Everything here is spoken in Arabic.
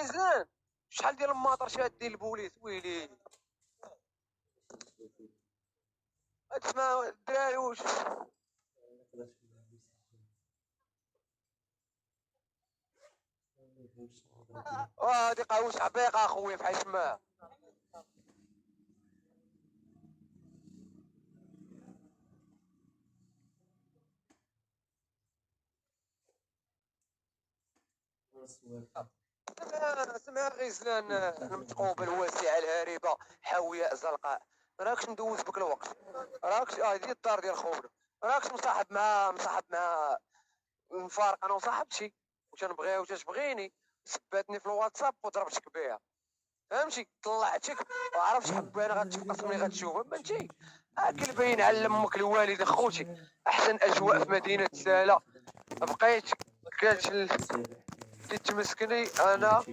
غزلان شحال ديال الماطر شادين البوليس ويلي تسمع الدراري واش هادي قاوش عبيقه اخويا بحال تما سمع غزلان المتقوبه الواسعه الهاربه حاويه زرقاء راكش ندوز بك الوقت راكش هادي الدار ديال خونا راكش مصاحب مع مفارق انا وصاحبتي وتنبغيها وتتبغيني سباتني في الواتساب وضربتك بها فهمتي طلعتك وعرفت حبي انا غتبقى ملي غتشوفها فهمتي اكل باين على امك الوالده خوتي احسن اجواء في مدينه ساله بقيت كتمسكني انا